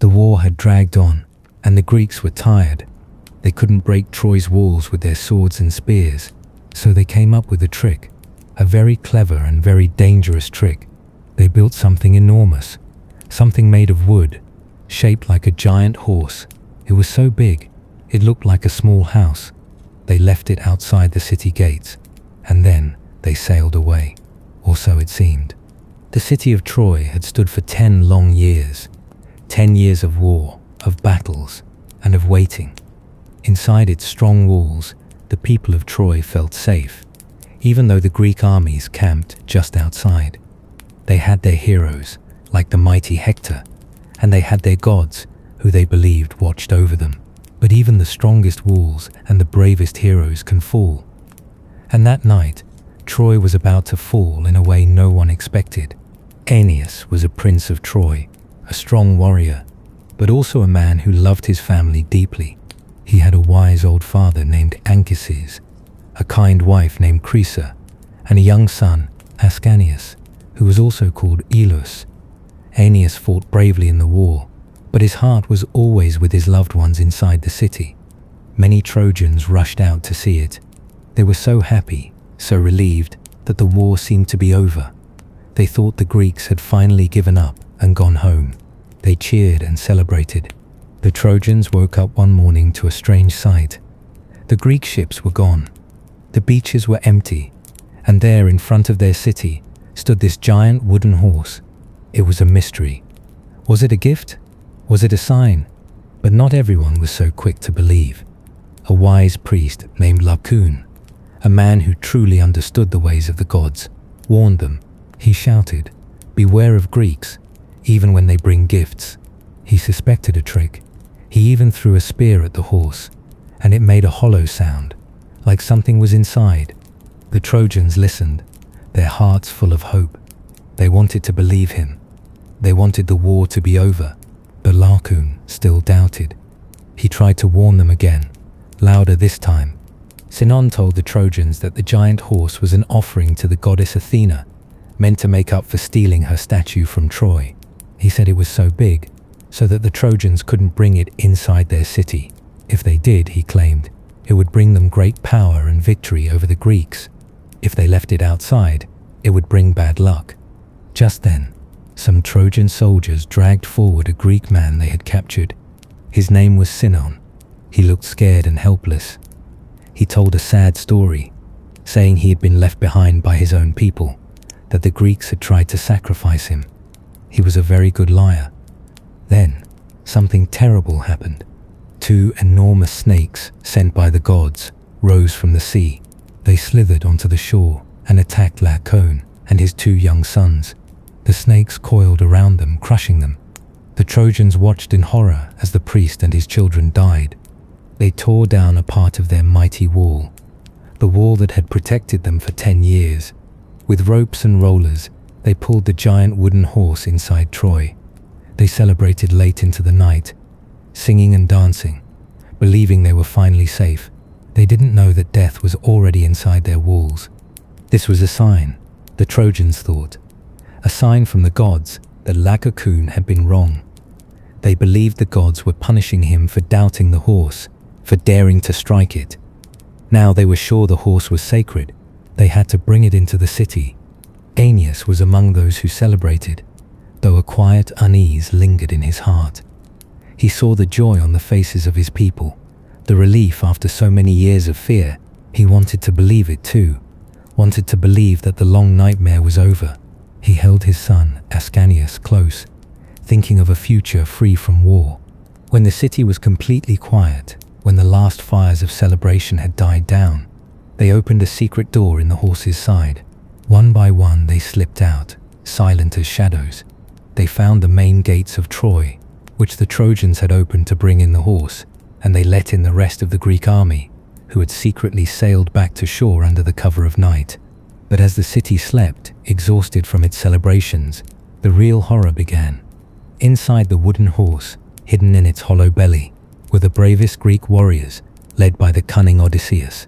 The war had dragged on, and the Greeks were tired. They couldn't break Troy's walls with their swords and spears, so they came up with a trick, a very clever and very dangerous trick. They built something enormous, something made of wood, shaped like a giant horse. It was so big, it looked like a small house. They left it outside the city gates, and then they sailed away, or so it seemed. The city of Troy had stood for 10 long years, 10 years of war, of battles, and of waiting. Inside its strong walls, the people of Troy felt safe, even though the Greek armies camped just outside. They had their heroes, like the mighty Hector, and they had their gods, who they believed watched over them. But even the strongest walls and the bravest heroes can fall. And that night, Troy was about to fall in a way no one expected. Aeneas was a prince of Troy, a strong warrior, but also a man who loved his family deeply. He had a wise old father named Anchises, a kind wife named Crisa, and a young son, Ascanius, who was also called Elus. Aeneas fought bravely in the war, but his heart was always with his loved ones inside the city. Many Trojans rushed out to see it. They were so happy, so relieved, that the war seemed to be over. They thought the Greeks had finally given up and gone home. They cheered and celebrated. The Trojans woke up one morning to a strange sight. The Greek ships were gone. The beaches were empty, and there in front of their city stood this giant wooden horse. It was a mystery. Was it a gift? Was it a sign? But not everyone was so quick to believe. A wise priest named Laocoon, a man who truly understood the ways of the gods, warned them. He shouted, "Beware of Greeks, even when they bring gifts." He suspected a trick. He even threw a spear at the horse, and it made a hollow sound, like something was inside. The Trojans listened, their hearts full of hope. They wanted to believe him. They wanted the war to be over. But Laocoon still doubted. He tried to warn them again, louder this time. Sinon told the Trojans that the giant horse was an offering to the goddess Athena, meant to make up for stealing her statue from Troy. He said it was so big, so that the Trojans couldn't bring it inside their city. If they did, he claimed, it would bring them great power and victory over the Greeks. If they left it outside, it would bring bad luck. Just then, some Trojan soldiers dragged forward a Greek man they had captured. His name was Sinon. He looked scared and helpless. He told a sad story, saying he had been left behind by his own people, that the Greeks had tried to sacrifice him. He was a very good liar. Then, something terrible happened. 2 enormous snakes sent by the gods rose from the sea. They slithered onto the shore and attacked Laocoon and his 2 young sons. The snakes coiled around them, crushing them. The Trojans watched in horror as the priest and his children died. They tore down a part of their mighty wall, the wall that had protected them for 10 years. With ropes and rollers, they pulled the giant wooden horse inside Troy. They celebrated late into the night, singing and dancing, believing they were finally safe. They didn't know that death was already inside their walls. This was a sign, the Trojans thought. A sign from the gods that Laocoon had been wrong. They believed the gods were punishing him for doubting the horse, for daring to strike it. Now they were sure the horse was sacred. They had to bring it into the city. Aeneas was among those who celebrated, though a quiet unease lingered in his heart. He saw the joy on the faces of his people, the relief after so many years of fear. He wanted to believe it too, wanted to believe that the long nightmare was over. He held his son, Ascanius, close, thinking of a future free from war. When the city was completely quiet, when the last fires of celebration had died down, they opened a secret door in the horse's side. One by one they slipped out, silent as shadows. They found the main gates of Troy, which the Trojans had opened to bring in the horse, and they let in the rest of the Greek army, who had secretly sailed back to shore under the cover of night. But as the city slept, exhausted from its celebrations, the real horror began. Inside the wooden horse, hidden in its hollow belly, were the bravest Greek warriors, led by the cunning Odysseus.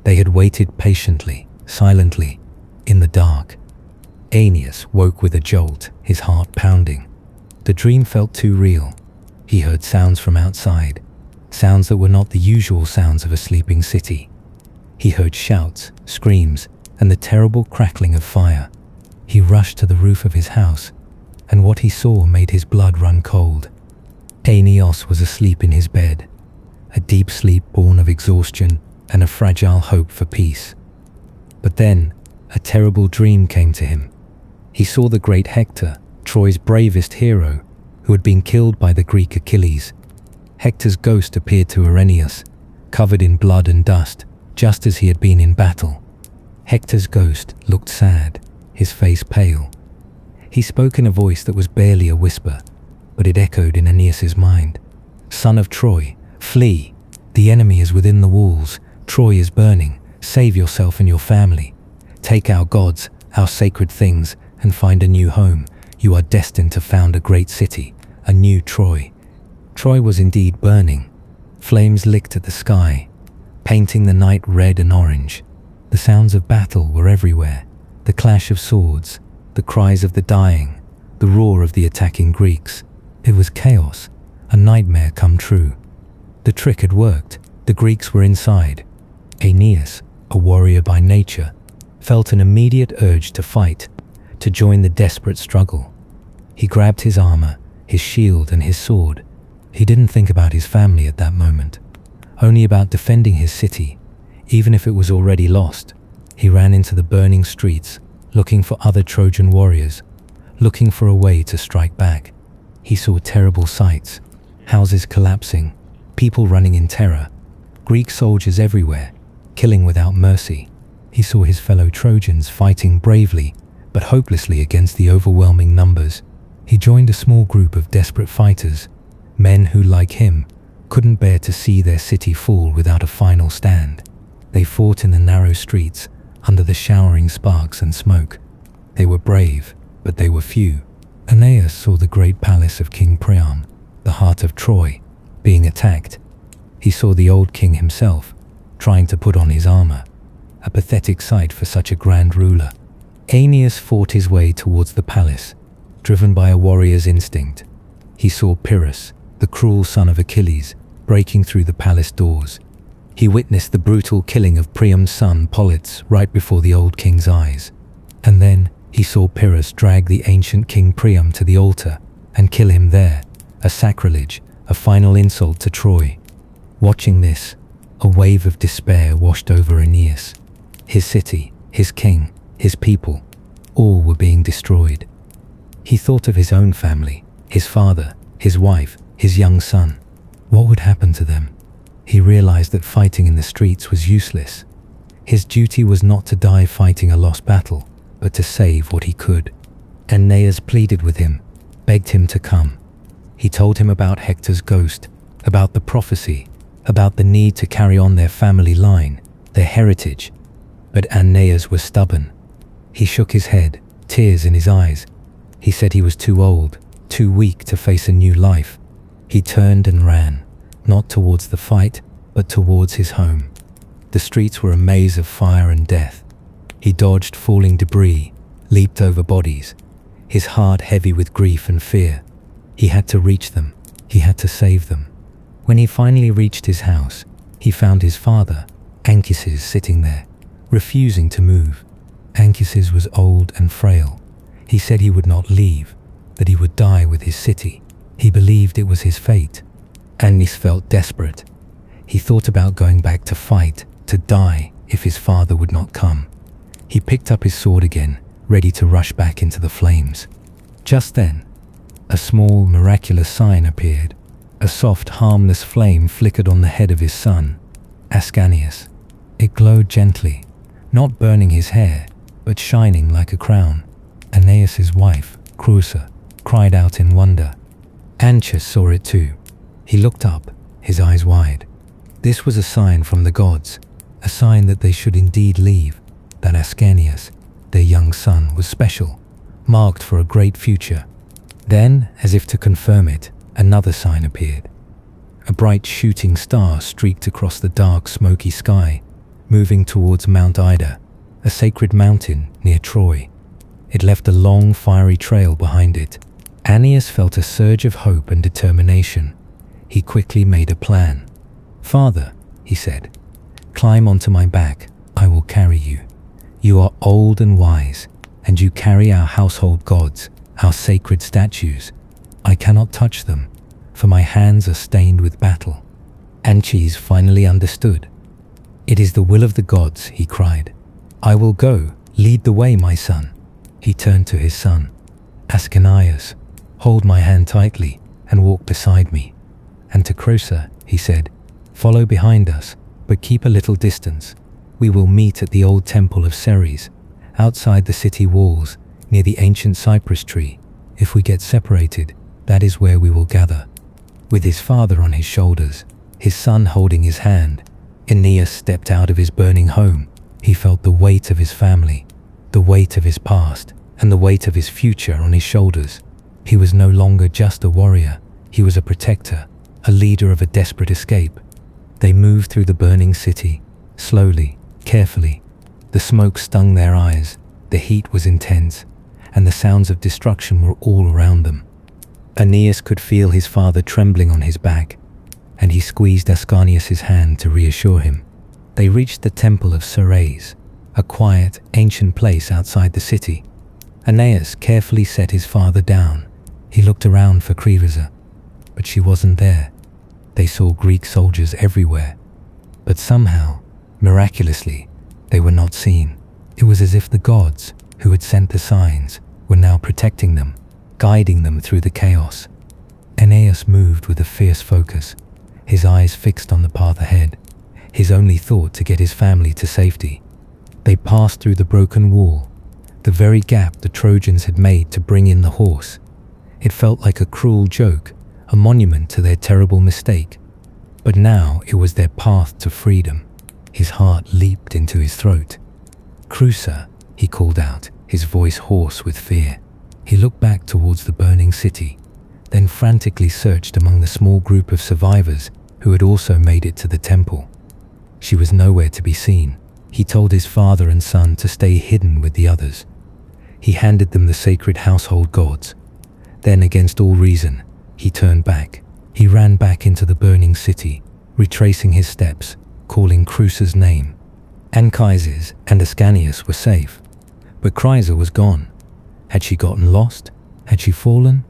They had waited patiently, silently, in the dark. Aeneas woke with a jolt, his heart pounding. The dream felt too real. He heard sounds from outside, sounds that were not the usual sounds of a sleeping city. He heard shouts, screams, and the terrible crackling of fire. He rushed to the roof of his house, and what he saw made his blood run cold. Aeneas was asleep in his bed, a deep sleep born of exhaustion and a fragile hope for peace. But then, a terrible dream came to him. He saw the great Hector, Troy's bravest hero, who had been killed by the Greek Achilles. Hector's ghost appeared to Aeneas, covered in blood and dust, just as he had been in battle. Hector's ghost looked sad, his face pale. He spoke in a voice that was barely a whisper, but it echoed in Aeneas's mind. "Son of Troy, flee! The enemy is within the walls. Troy is burning. Save yourself and your family. Take our gods, our sacred things, and find a new home. You are destined to found a great city, a new Troy." Troy was indeed burning. Flames licked at the sky, painting the night red and orange. The sounds of battle were everywhere. The clash of swords, the cries of the dying, the roar of the attacking Greeks. It was chaos, a nightmare come true. The trick had worked. The Greeks were inside. Aeneas, a warrior by nature, felt an immediate urge to fight, to join the desperate struggle. He grabbed his armor, his shield, and his sword. He didn't think about his family at that moment, only about defending his city, even if it was already lost. He ran into the burning streets, looking for other Trojan warriors, looking for a way to strike back. He saw terrible sights, houses collapsing, people running in terror, Greek soldiers everywhere, killing without mercy. He saw his fellow Trojans fighting bravely, but hopelessly against the overwhelming numbers. He joined a small group of desperate fighters, men who, like him, couldn't bear to see their city fall without a final stand. They fought in the narrow streets, under the showering sparks and smoke. They were brave, but they were few. Aeneas saw the great palace of King Priam, the heart of Troy, being attacked. He saw the old king himself, trying to put on his armor, a pathetic sight for such a grand ruler. Aeneas fought his way towards the palace, driven by a warrior's instinct. He saw Pyrrhus, the cruel son of Achilles, breaking through the palace doors. He witnessed the brutal killing of Priam's son Pollux right before the old king's eyes. And then he saw Pyrrhus drag the ancient King Priam to the altar and kill him there, a sacrilege, a final insult to Troy. Watching this, a wave of despair washed over Aeneas. His city, his king, his people, all were being destroyed. He thought of his own family, his father, his wife, his young son. What would happen to them? He realized that fighting in the streets was useless. His duty was not to die fighting a lost battle, but to save what he could. Aeneas pleaded with him, begged him to come. He told him about Hector's ghost, about the prophecy, about the need to carry on their family line, their heritage. But Aeneas was stubborn. He shook his head, tears in his eyes. He said he was too old, too weak to face a new life. He turned and ran, not towards the fight, but towards his home. The streets were a maze of fire and death. He dodged falling debris, leaped over bodies, his heart heavy with grief and fear. He had to reach them. He had to save them. When he finally reached his house, he found his father, Anchises, sitting there, refusing to move. Anchises was old and frail. He said he would not leave, that he would die with his city. He believed it was his fate. Aeneas felt desperate. He thought about going back to fight, to die, if his father would not come. He picked up his sword again, ready to rush back into the flames. Just then, a small, miraculous sign appeared. A soft, harmless flame flickered on the head of his son, Ascanius. It glowed gently, not burning his hair, but shining like a crown. Aeneas's wife, Creusa, cried out in wonder. Anchises saw it too. He looked up, his eyes wide. This was a sign from the gods, a sign that they should indeed leave, that Ascanius, their young son, was special, marked for a great future. Then, as if to confirm it, another sign appeared. A bright shooting star streaked across the dark, smoky sky, moving towards Mount Ida, a sacred mountain near Troy. It left a long, fiery trail behind it. Aeneas felt a surge of hope and determination. he quickly made a plan. "Father," he said, "climb onto my back. I will carry you. You are old and wise, and you carry our household gods, our sacred statues. I cannot touch them, for my hands are stained with battle." Anchises finally understood. "It is the will of the gods," he cried. "I will go. Lead the way, my son." He turned to his son. "Aeneas, hold my hand tightly and walk beside me." And to Croesus, he said, "Follow behind us, but keep a little distance. We will meet at the old temple of Ceres, outside the city walls, near the ancient cypress tree. If we get separated, that is where we will gather." With his father on his shoulders, his son holding his hand, Aeneas stepped out of his burning home. He felt the weight of his family, the weight of his past, and the weight of his future on his shoulders. He was no longer just a warrior. He was a protector, a leader of a desperate escape. They moved through the burning city, slowly, carefully. The smoke stung their eyes, the heat was intense, and the sounds of destruction were all around them. Aeneas could feel his father trembling on his back, and he squeezed Ascanius's hand to reassure him. They reached the temple of Ceres, a quiet, ancient place outside the city. Aeneas carefully set his father down. He looked around for Croesus, but she wasn't there. They saw Greek soldiers everywhere, but somehow, miraculously, they were not seen. It was as if the gods, who had sent the signs, were now protecting them, guiding them through the chaos. Aeneas moved with a fierce focus, his eyes fixed on the path ahead, his only thought to get his family to safety. They passed through the broken wall, the very gap the Trojans had made to bring in the horse. It felt like a cruel joke, a monument to their terrible mistake. But now it was their path to freedom. His heart leaped into his throat. "Croesus," he called out, his voice hoarse with fear. He looked back towards the burning city, then frantically searched among the small group of survivors who had also made it to the temple. She was nowhere to be seen. He told his father and son to stay hidden with the others. He handed them the sacred household gods. Then, against all reason, he turned back. He ran back into the burning city, retracing his steps, calling Croesus' name. Anchises and Ascanius were safe, but Croesus was gone. Had she gotten lost? Had she fallen?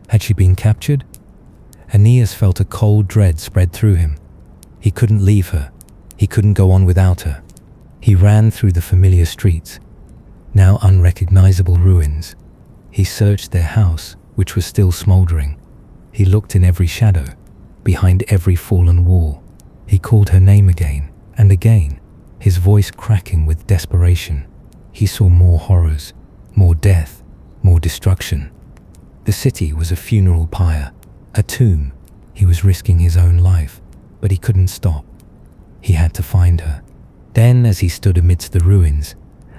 Had she been captured? Aeneas felt a cold dread spread through him. He couldn't leave her. He couldn't go on without her. He ran through the familiar streets, now unrecognizable ruins. He searched their house, which was still smoldering. He looked in every shadow, behind every fallen wall. He called her name again and again, his voice cracking with desperation. He saw more horrors, more death, more destruction. The city was a funeral pyre, a tomb. He was risking his own life, but he couldn't stop. He had to find her. Then, as he stood amidst the ruins,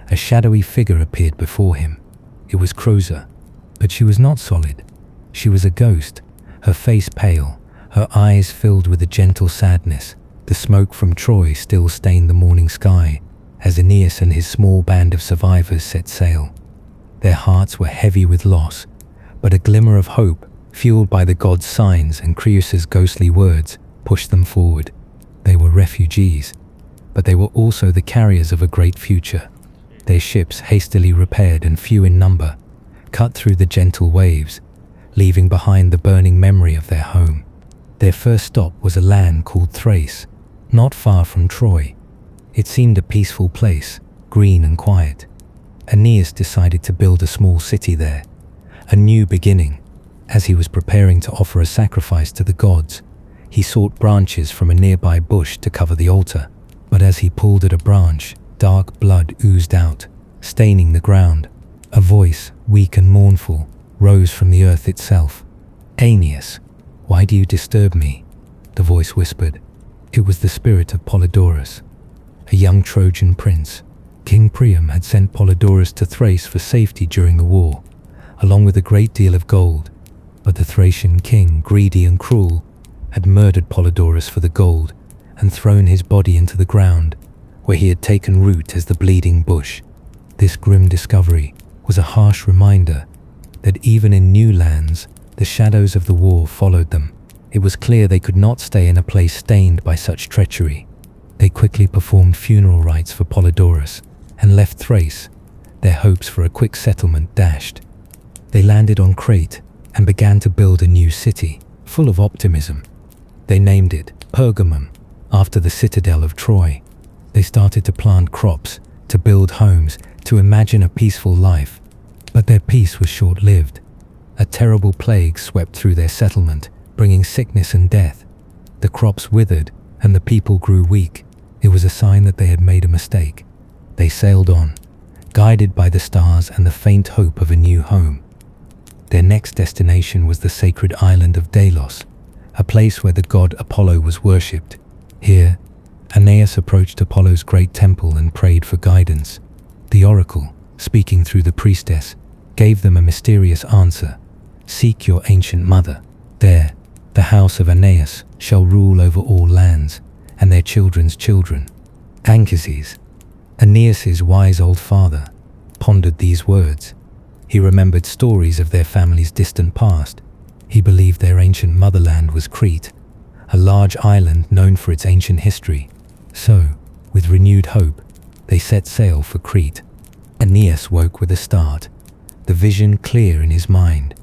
a shadowy figure appeared before him. It was Croesus, but she was not solid. She was a ghost, her face pale, her eyes filled with a gentle sadness. The smoke from Troy still stained the morning sky as Aeneas and his small band of survivors set sail. Their hearts were heavy with loss, but a glimmer of hope, fueled by the gods' signs and Croesus' ghostly words, pushed them forward. They were refugees, but they were also the carriers of a great future. Their ships, hastily repaired and few in number, cut through the gentle waves, leaving behind the burning memory of their home. Their first stop was a land called Thrace, not far from Troy. It seemed a peaceful place, green and quiet. Aeneas decided to build a small city there, a new beginning. As he was preparing to offer a sacrifice to the gods, he sought branches from a nearby bush to cover the altar. But as he pulled at a branch, dark blood oozed out, staining the ground. A voice, weak and mournful, rose from the earth itself. "Aeneas, why do you disturb me?" the voice whispered. It was the spirit of Polydorus, a young Trojan prince. King Priam had sent Polydorus to Thrace for safety during the war, along with a great deal of gold. But the Thracian king, greedy and cruel, had murdered Polydorus for the gold and thrown his body into the ground, where he had taken root as the bleeding bush. This grim discovery was a harsh reminder that even in new lands, the shadows of the war followed them. It was clear they could not stay in a place stained by such treachery. They quickly performed funeral rites for Polydorus and left Thrace, their hopes for a quick settlement dashed. They landed on Crete and began to build a new city, full of optimism. They named it Pergamum, after the citadel of Troy. They started to plant crops, to build homes, to imagine a peaceful life. But their peace was short-lived. A terrible plague swept through their settlement, bringing sickness and death. The crops withered and the people grew weak. It was a sign that they had made a mistake. They sailed on, guided by the stars and the faint hope of a new home. Their next destination was the sacred island of Delos, a place where the god Apollo was worshipped. Here, Aeneas approached Apollo's great temple and prayed for guidance. The oracle, speaking through the priestess, gave them a mysterious answer. Seek your ancient mother. There, the house of Aeneas shall rule over all lands, and their children's children. Anchises, Aeneas's wise old father, pondered these words. He remembered stories of their family's distant past. He believed their ancient motherland was Crete, a large island known for its ancient history. So, with renewed hope, they set sail for Crete. Aeneas woke with a start, the vision clear in his mind.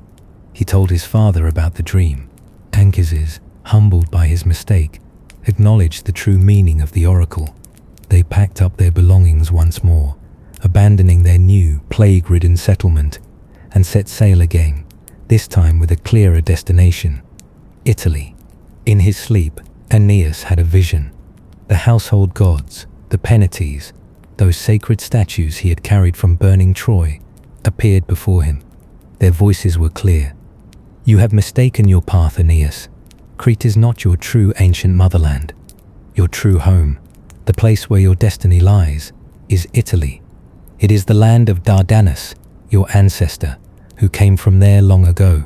He told his father about the dream. Anchises, humbled by his mistake, acknowledged the true meaning of the oracle. They packed up their belongings once more, abandoning their new, plague-ridden settlement, and set sail again, this time with a clearer destination: Italy. In his sleep, Aeneas had a vision. The household gods, the Penates, those sacred statues he had carried from burning Troy, appeared before him. Their voices were clear. You have mistaken your path, Aeneas. Crete is not your true ancient motherland. Your true home, the place where your destiny lies, is Italy. It is the land of Dardanus, your ancestor, who came from there long ago.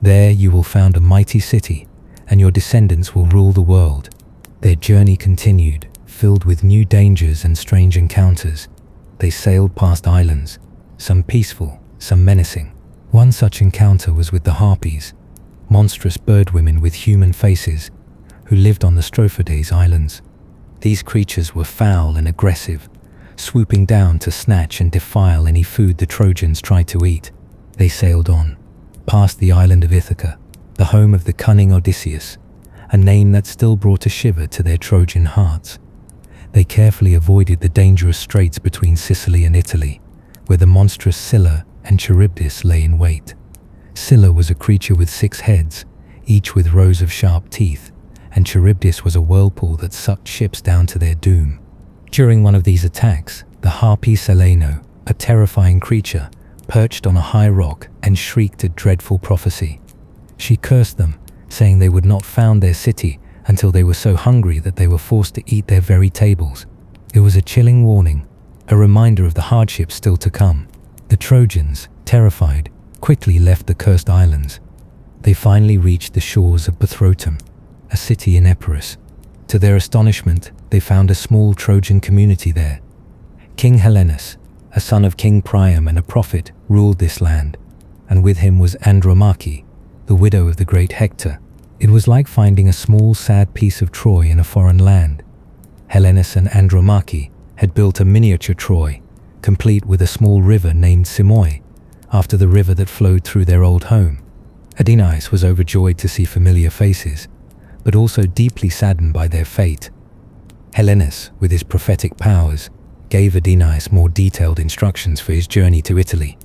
There you will found a mighty city, and your descendants will rule the world. Their journey continued, filled with new dangers and strange encounters. They sailed past islands, some peaceful, some menacing. One such encounter was with the Harpies, monstrous birdwomen with human faces, who lived on the Strophides Islands. These creatures were foul and aggressive, swooping down to snatch and defile any food the Trojans tried to eat. They sailed on, past the island of Ithaca, the home of the cunning Odysseus, a name that still brought a shiver to their Trojan hearts. They carefully avoided the dangerous straits between Sicily and Italy, where the monstrous Scylla and Charybdis lay in wait. Scylla was a creature with 6 heads, each with rows of sharp teeth, and Charybdis was a whirlpool that sucked ships down to their doom. During one of these attacks, the harpy Celaeno, a terrifying creature, perched on a high rock and shrieked a dreadful prophecy. She cursed them, saying they would not found their city until they were so hungry that they were forced to eat their very tables. It was a chilling warning, a reminder of the hardships still to come. The Trojans, terrified, quickly left the cursed islands. They finally reached the shores of Pathrotum, a city in Epirus. To their astonishment, they found a small Trojan community there. King Helenus, a son of King Priam and a prophet, ruled this land, and with him was Andromache, the widow of the great Hector. It was like finding a small, sad piece of Troy in a foreign land. Helenus and Andromache had built a miniature Troy, complete with a small river named Simois, after the river that flowed through their old home. Aeneas was overjoyed to see familiar faces, but also deeply saddened by their fate. Helenus, with his prophetic powers, gave Aeneas more detailed instructions for his journey to Italy.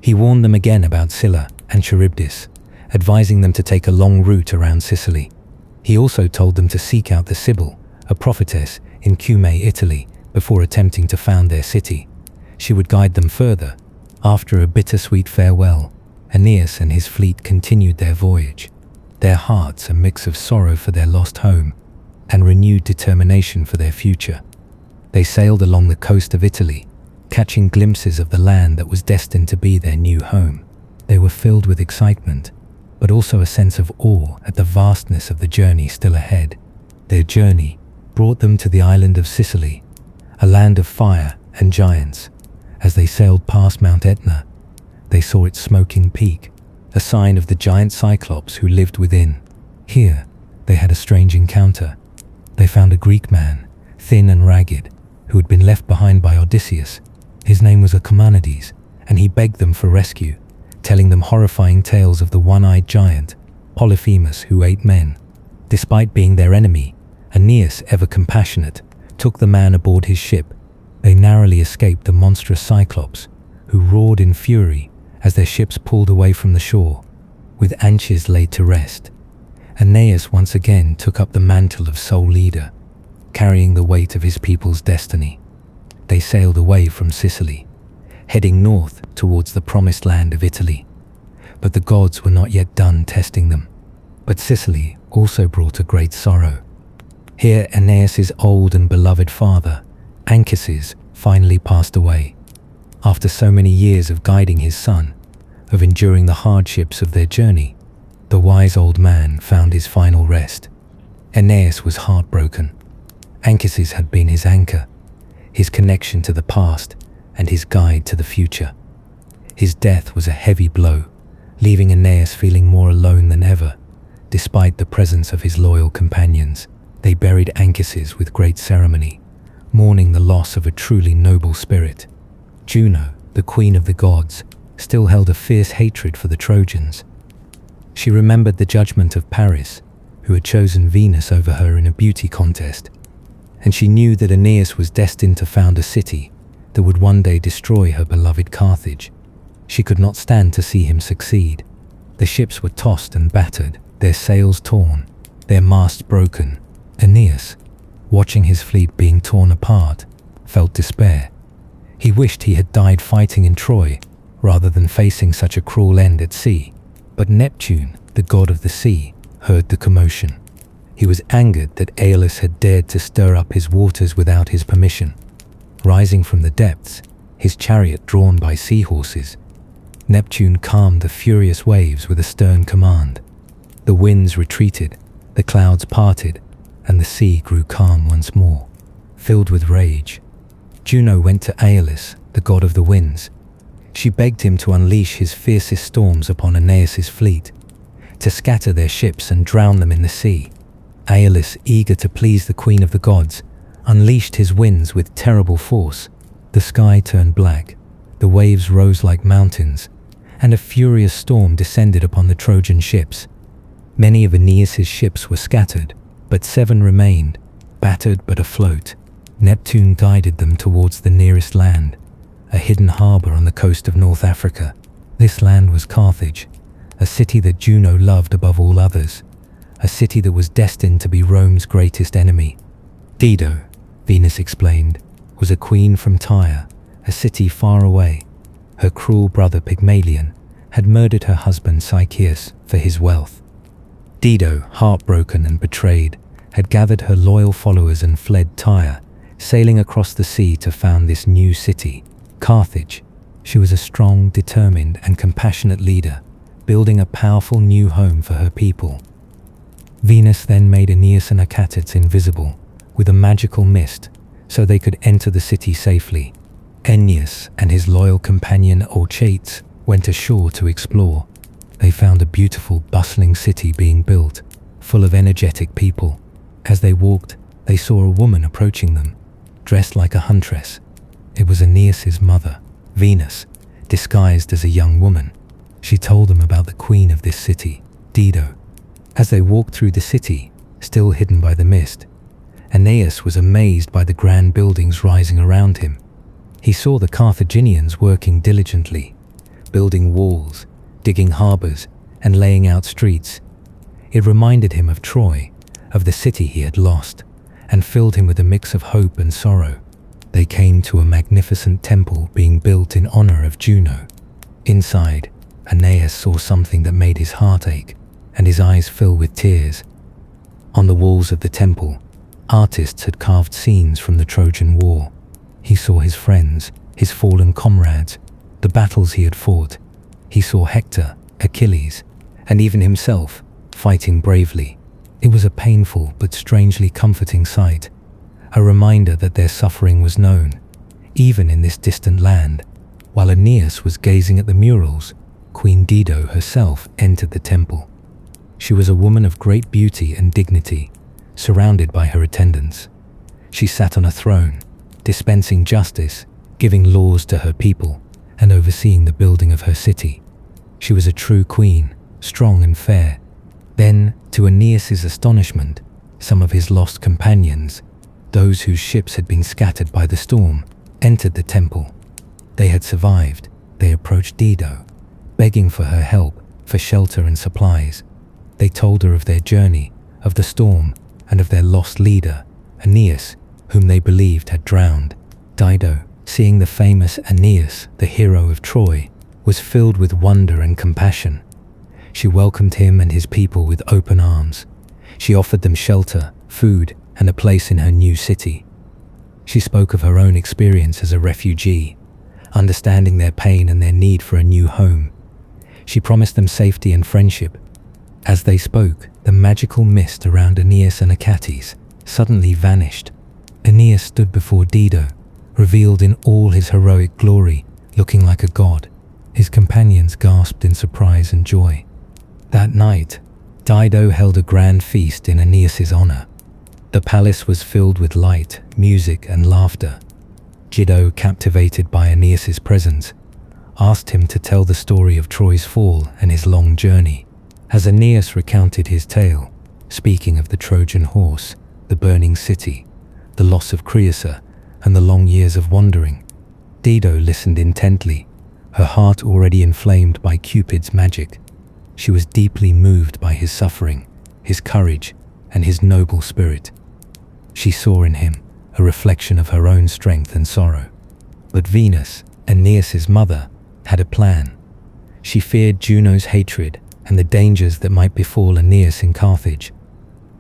He warned them again about Scylla and Charybdis, advising them to take a long route around Sicily. He also told them to seek out the Sibyl, a prophetess in Cumae, Italy, before attempting to found their city. She would guide them further. After a bittersweet farewell, Aeneas and his fleet continued their voyage, their hearts a mix of sorrow for their lost home and renewed determination for their future. They sailed along the coast of Italy, catching glimpses of the land that was destined to be their new home. They were filled with excitement, but also a sense of awe at the vastness of the journey still ahead. Their journey brought them to the island of Sicily, a land of fire and giants. As they sailed past Mount Etna, they saw its smoking peak, a sign of the giant Cyclops who lived within. Here, they had a strange encounter. They found a Greek man, thin and ragged, who had been left behind by Odysseus. His name was Achaemenides, and he begged them for rescue, telling them horrifying tales of the one-eyed giant, Polyphemus, who ate men. Despite being their enemy, Aeneas, ever compassionate, took the man aboard his ship. They narrowly escaped the monstrous Cyclops, who roared in fury as their ships pulled away from the shore. With Anchises laid to rest, Aeneas once again took up the mantle of sole leader, carrying the weight of his people's destiny. They sailed away from Sicily, heading north towards the promised land of Italy. But the gods were not yet done testing them. But Sicily also brought a great sorrow. Here Aeneas' old and beloved father, Anchises, finally passed away. After so many years of guiding his son, of enduring the hardships of their journey, the wise old man found his final rest. Aeneas was heartbroken. Anchises had been his anchor, his connection to the past, and his guide to the future. His death was a heavy blow, leaving Aeneas feeling more alone than ever. Despite the presence of his loyal companions, they buried Anchises with great ceremony, mourning the loss of a truly noble spirit. Juno, the queen of the gods, still held a fierce hatred for the Trojans. She remembered the judgment of Paris, who had chosen Venus over her in a beauty contest, and she knew that Aeneas was destined to found a city that would one day destroy her beloved Carthage. She could not stand to see him succeed. The ships were tossed and battered, their sails torn, their masts broken. Aeneas, watching his fleet being torn apart, felt despair. He wished he had died fighting in Troy, rather than facing such a cruel end at sea. But Neptune, the god of the sea, heard the commotion. He was angered that Aeolus had dared to stir up his waters without his permission. Rising from the depths, his chariot drawn by seahorses, Neptune calmed the furious waves with a stern command. The winds retreated, the clouds parted, and the sea grew calm once more. Filled with rage, Juno went to Aeolus, the god of the winds. She begged him to unleash his fiercest storms upon Aeneas' fleet, to scatter their ships and drown them in the sea. Aeolus, eager to please the queen of the gods, unleashed his winds with terrible force. The sky turned black, the waves rose like mountains, and a furious storm descended upon the Trojan ships. Many of Aeneas' ships were scattered, but 7 remained, battered but afloat. Neptune guided them towards the nearest land, a hidden harbor on the coast of North Africa. This land was Carthage, a city that Juno loved above all others, a city that was destined to be Rome's greatest enemy. Dido, Venus explained, was a queen from Tyre, a city far away. Her cruel brother Pygmalion had murdered her husband Sychaeus for his wealth. Dido, heartbroken and betrayed, had gathered her loyal followers and fled Tyre, sailing across the sea to found this new city, Carthage. She was a strong, determined, and compassionate leader, building a powerful new home for her people. Venus then made Aeneas and Achates invisible with a magical mist so they could enter the city safely. Aeneas and his loyal companion Achates went ashore to explore. They found a beautiful, bustling city being built, full of energetic people. As they walked, they saw a woman approaching them, dressed like a huntress. It was Aeneas' mother, Venus, disguised as a young woman. She told them about the queen of this city, Dido. As they walked through the city, still hidden by the mist, Aeneas was amazed by the grand buildings rising around him. He saw the Carthaginians working diligently, building walls, digging harbors, and laying out streets. It reminded him of Troy, of the city he had lost, and filled him with a mix of hope and sorrow. They came to a magnificent temple being built in honor of Juno. Inside, Aeneas saw something that made his heart ache, and his eyes fill with tears. On the walls of the temple, artists had carved scenes from the Trojan War. He saw his friends, his fallen comrades, the battles he had fought. He saw Hector, Achilles, and even himself fighting bravely. It was a painful but strangely comforting sight, a reminder that their suffering was known, even in this distant land. While Aeneas was gazing at the murals, Queen Dido herself entered the temple. She was a woman of great beauty and dignity, surrounded by her attendants. She sat on a throne, dispensing justice, giving laws to her people, and overseeing the building of her city. She was a true queen, strong and fair. Then, to Aeneas's astonishment, some of his lost companions, those whose ships had been scattered by the storm, entered the temple. They had survived. They approached Dido, begging for her help, for shelter and supplies. They told her of their journey, of the storm, and of their lost leader, Aeneas, whom they believed had drowned. Dido, seeing the famous Aeneas, the hero of Troy, was filled with wonder and compassion. She welcomed him and his people with open arms. She offered them shelter, food, and a place in her new city. She spoke of her own experience as a refugee, understanding their pain and their need for a new home. She promised them safety and friendship. As they spoke, the magical mist around Aeneas and Achates suddenly vanished. Aeneas stood before Dido, revealed in all his heroic glory, looking like a god. His companions gasped in surprise and joy. That night, Dido held a grand feast in Aeneas's honor. The palace was filled with light, music, and laughter. Dido, captivated by Aeneas's presence, asked him to tell the story of Troy's fall and his long journey. As Aeneas recounted his tale, speaking of the Trojan horse, the burning city, the loss of Creusa, and the long years of wandering, Dido listened intently, her heart already inflamed by Cupid's magic. She was deeply moved by his suffering, his courage, and his noble spirit. She saw in him a reflection of her own strength and sorrow. But Venus, Aeneas's mother, had a plan. She feared Juno's hatred and the dangers that might befall Aeneas in Carthage.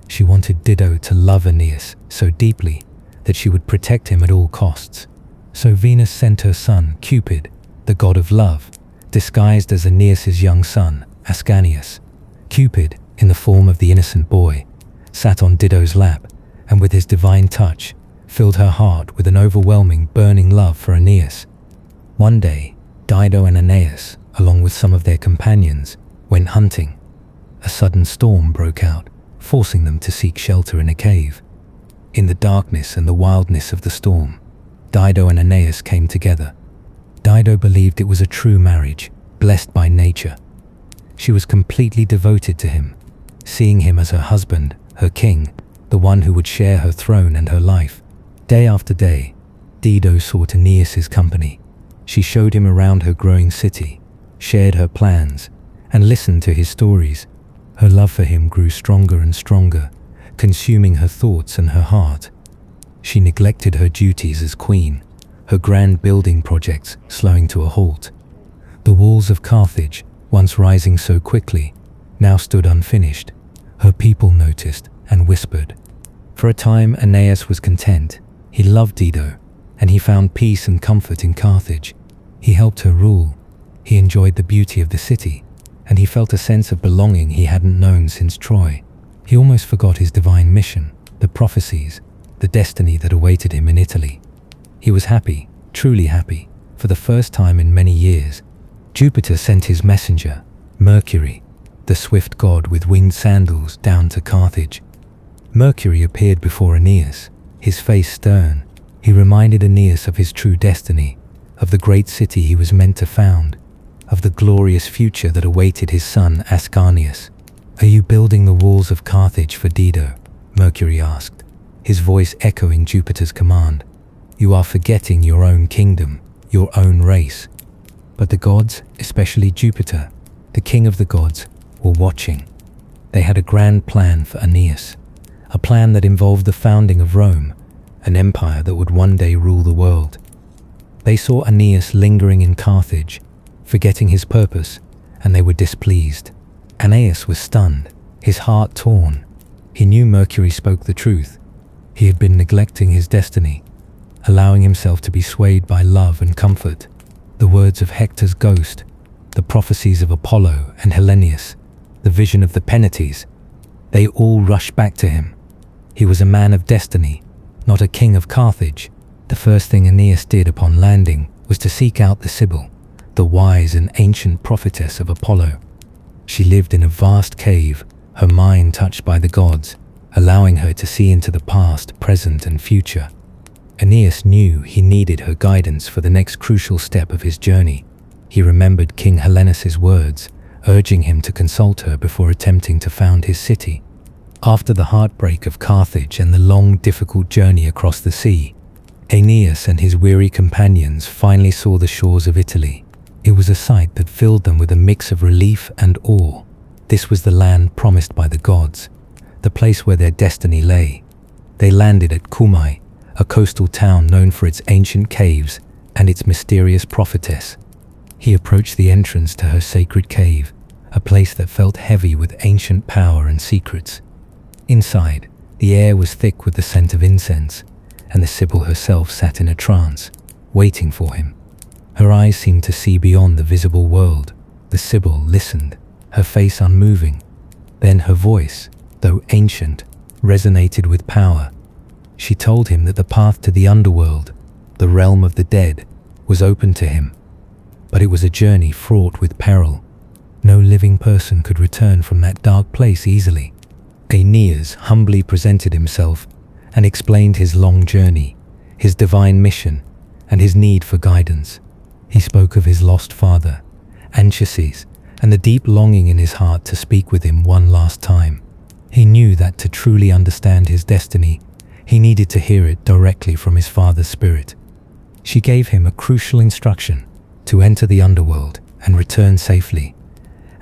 She wanted Dido to love Aeneas so deeply that she would protect him at all costs. So Venus sent her son, Cupid, the god of love, disguised as Aeneas's young son, Ascanius. Cupid, in the form of the innocent boy, sat on Dido's lap, and with his divine touch, filled her heart with an overwhelming, burning love for Aeneas. One day, Dido and Aeneas, along with some of their companions, went hunting. A sudden storm broke out, forcing them to seek shelter in a cave. In the darkness and the wildness of the storm, Dido and Aeneas came together. Dido believed it was a true marriage, blessed by nature. She was completely devoted to him, seeing him as her husband, her king, the one who would share her throne and her life. Day after day, Dido sought Aeneas's company. She showed him around her growing city, shared her plans, and listened to his stories. Her love for him grew stronger and stronger, consuming her thoughts and her heart. She neglected her duties as queen, her grand building projects slowing to a halt. The walls of Carthage, once rising so quickly, now stood unfinished. Her people noticed and whispered. For a time, Aeneas was content. He loved Dido, and he found peace and comfort in Carthage. He helped her rule. He enjoyed the beauty of the city, and he felt a sense of belonging he hadn't known since Troy. He almost forgot his divine mission, the prophecies, the destiny that awaited him in Italy. He was happy, truly happy, for the first time in many years. Jupiter sent his messenger, Mercury, the swift god with winged sandals, down to Carthage. Mercury appeared before Aeneas, his face stern. He reminded Aeneas of his true destiny, of the great city he was meant to found, of the glorious future that awaited his son Ascanius. "Are you building the walls of Carthage for Dido?" Mercury asked, his voice echoing Jupiter's command. "You are forgetting your own kingdom, your own race." But the gods, especially Jupiter, the king of the gods, were watching. They had a grand plan for Aeneas, a plan that involved the founding of Rome, an empire that would one day rule the world. They saw Aeneas lingering in Carthage, forgetting his purpose, and they were displeased. Aeneas was stunned, his heart torn. He knew Mercury spoke the truth. He had been neglecting his destiny, allowing himself to be swayed by love and comfort. The words of Hector's ghost, the prophecies of Apollo and Hellenius, the vision of the Penates, they all rushed back to him. He was a man of destiny, not a king of Carthage. The first thing Aeneas did upon landing was to seek out the Sibyl, the wise and ancient prophetess of Apollo. She lived in a vast cave her mind touched by the gods, allowing her to see into the past, present, and future. Aeneas knew he needed her guidance for the next crucial step of his journey. He remembered King Helenus' words, urging him to consult her before attempting to found his city. After the heartbreak of Carthage and the long, difficult journey across the sea, Aeneas and his weary companions finally saw the shores of Italy. It was a sight that filled them with a mix of relief and awe. This was the land promised by the gods, the place where their destiny lay. They landed at Cumae, a coastal town known for its ancient caves and its mysterious prophetess. He approached the entrance to her sacred cave, a place that felt heavy with ancient power and secrets. Inside, the air was thick with the scent of incense, and the Sibyl herself sat in a trance, waiting for him. Her eyes seemed to see beyond the visible world. The Sibyl listened, her face unmoving. Then her voice, though ancient, resonated with power. She told him that the path to the Underworld, the realm of the dead, was open to him. But it was a journey fraught with peril. No living person could return from that dark place easily. Aeneas humbly presented himself and explained his long journey, his divine mission, and his need for guidance. He spoke of his lost father, Anchises, and the deep longing in his heart to speak with him one last time. He knew that to truly understand his destiny, he needed to hear it directly from his father's spirit. She gave him a crucial instruction: to enter the Underworld and return safely.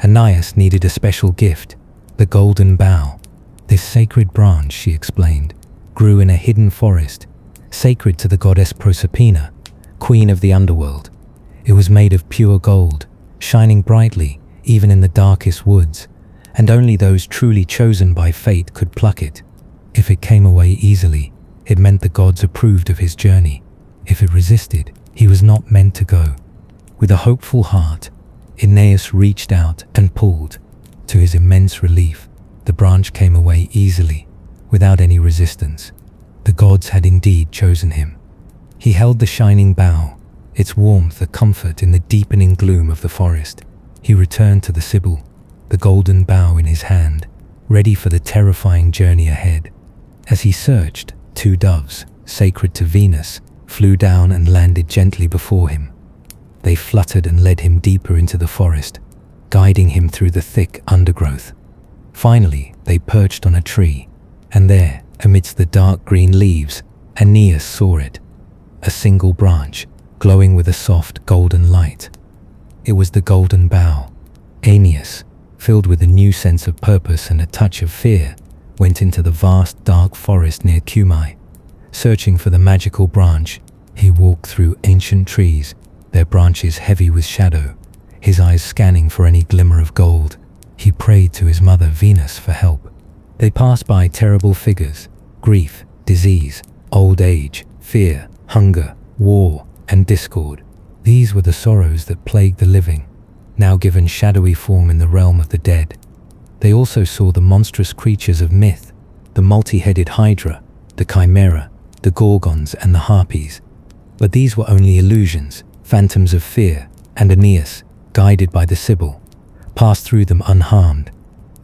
Aeneas needed a special gift, the golden bough. This sacred branch, she explained, grew in a hidden forest, sacred to the goddess Proserpina, queen of the Underworld. It was made of pure gold, shining brightly even in the darkest woods, and only those truly chosen by fate could pluck it. If it came away easily, it meant the gods approved of his journey. If it resisted, he was not meant to go. With a hopeful heart, Aeneas reached out and pulled. To his immense relief, the branch came away easily, without any resistance. The gods had indeed chosen him. He held the shining bough, its warmth a comfort in the deepening gloom of the forest. He returned to the Sibyl, the golden bough in his hand, ready for the terrifying journey ahead. As he searched, 2 doves, sacred to Venus, flew down and landed gently before him. They fluttered and led him deeper into the forest, guiding him through the thick undergrowth. Finally, they perched on a tree, and there, amidst the dark green leaves, Aeneas saw it, a single branch, glowing with a soft golden light. It was the golden bough. Aeneas, filled with a new sense of purpose and a touch of fear, went into the vast dark forest near Cumae. Searching for the magical branch, he walked through ancient trees, their branches heavy with shadow, his eyes scanning for any glimmer of gold. He prayed to his mother Venus for help. They passed by terrible figures: grief, disease, old age, fear, hunger, war, and discord. These were the sorrows that plagued the living, now given shadowy form in the realm of the dead. They also saw the monstrous creatures of myth, the multi-headed Hydra, the Chimera, the Gorgons, and the Harpies. But these were only illusions, phantoms of fear, and Aeneas, guided by the Sibyl, passed through them unharmed.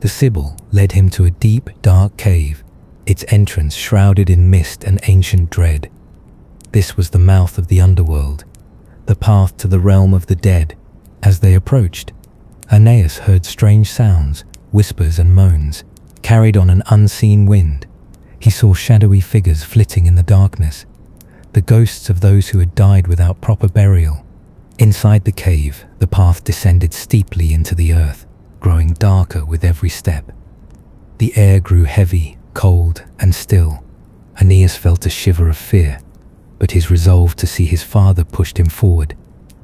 The Sibyl led him to a deep, dark cave, its entrance shrouded in mist and ancient dread. This was the mouth of the Underworld, the path to the realm of the dead. As they approached, Aeneas heard strange sounds, whispers and moans, carried on an unseen wind. He saw shadowy figures flitting in the darkness, the ghosts of those who had died without proper burial. Inside the cave, the path descended steeply into the earth, growing darker with every step. The air grew heavy, cold, and still. Aeneas felt a shiver of fear, but his resolve to see his father pushed him forward.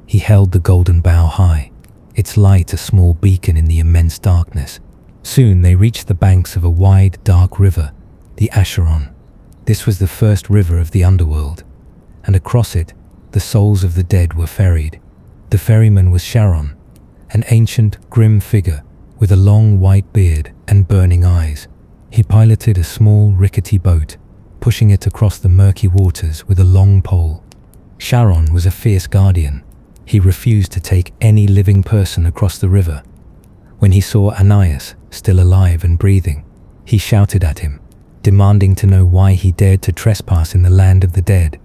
He held the golden bough high, its light a small beacon in the immense darkness. Soon they reached the banks of a wide, dark river, the Acheron. This was the first river of the Underworld, and across it, the souls of the dead were ferried. The ferryman was Charon, an ancient, grim figure with a long white beard and burning eyes. He piloted a small, rickety boat, pushing it across the murky waters with a long pole. Charon was a fierce guardian. He refused to take any living person across the river. When he saw Aeneas still alive and breathing, he shouted at him, demanding to know why he dared to trespass in the land of the dead.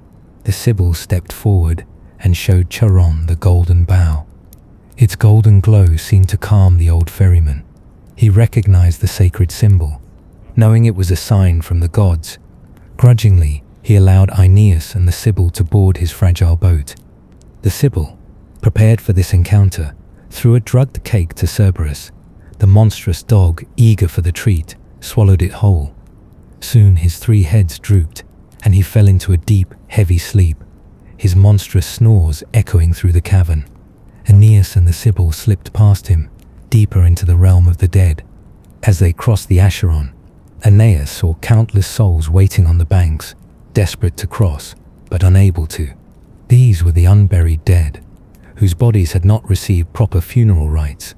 The Sibyl stepped forward and showed Charon the golden bow. Its golden glow seemed to calm the old ferryman. He recognized the sacred symbol, knowing it was a sign from the gods. Grudgingly, he allowed Aeneas and the Sibyl to board his fragile boat. The Sibyl, prepared for this encounter, threw a drugged cake to Cerberus. The monstrous dog, eager for the treat, swallowed it whole. Soon his 3 heads drooped, and he fell into a deep, heavy sleep, his monstrous snores echoing through the cavern. Aeneas and the Sibyl slipped past him, deeper into the realm of the dead. As they crossed the Acheron, Aeneas saw countless souls waiting on the banks, desperate to cross, but unable to. These were the unburied dead, whose bodies had not received proper funeral rites.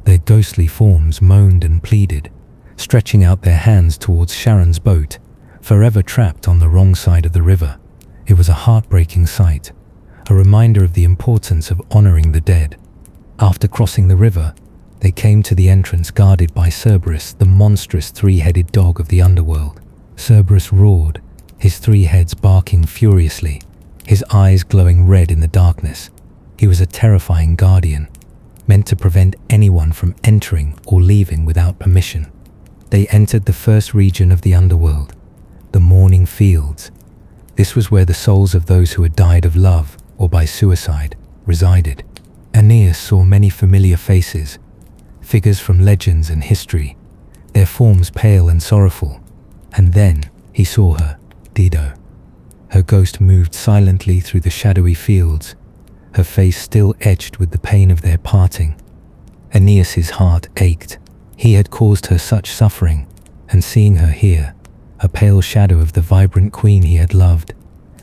Their ghostly forms moaned and pleaded, stretching out their hands towards Charon's boat, forever trapped on the wrong side of the river. It was a heartbreaking sight, a reminder of the importance of honoring the dead. After crossing the river, they came to the entrance guarded by Cerberus, the monstrous 3-headed dog of the underworld. Cerberus roared, his 3 heads barking furiously, his eyes glowing red in the darkness. He was a terrifying guardian, meant to prevent anyone from entering or leaving without permission. They entered the first region of the underworld, the mourning fields. This was where the souls of those who had died of love or by suicide resided. Aeneas saw many familiar faces, figures from legends and history, their forms pale and sorrowful. And then he saw her, Dido. Her ghost moved silently through the shadowy fields, her face still etched with the pain of their parting. Aeneas's heart ached. He had caused her such suffering, and seeing her here, a pale shadow of the vibrant queen he had loved,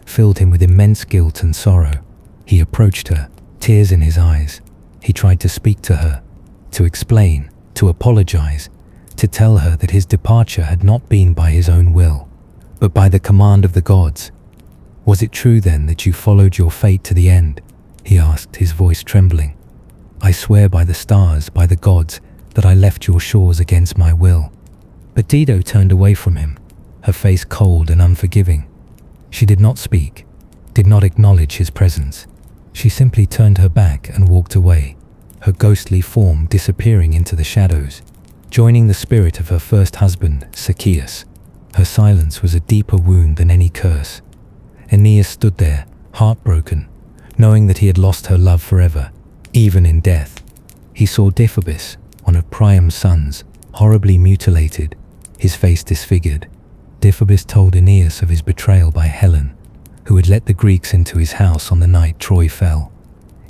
filled him with immense guilt and sorrow. He approached her, tears in his eyes. He tried to speak to her, to explain, to apologize, to tell her that his departure had not been by his own will, but by the command of the gods. "Was it true then that you followed your fate to the end?" he asked, his voice trembling. "I swear by the stars, by the gods, that I left your shores against my will." But Dido turned away from him, her face cold and unforgiving. She did not speak, did not acknowledge his presence. She simply turned her back and walked away, her ghostly form disappearing into the shadows, joining the spirit of her first husband, Zacchaeus. Her silence was a deeper wound than any curse. Aeneas stood there, heartbroken, knowing that he had lost her love forever, even in death. He saw Deiphobus, one of Priam's sons, horribly mutilated, his face disfigured. Deiphobus told Aeneas of his betrayal by Helen, who had let the Greeks into his house on the night Troy fell.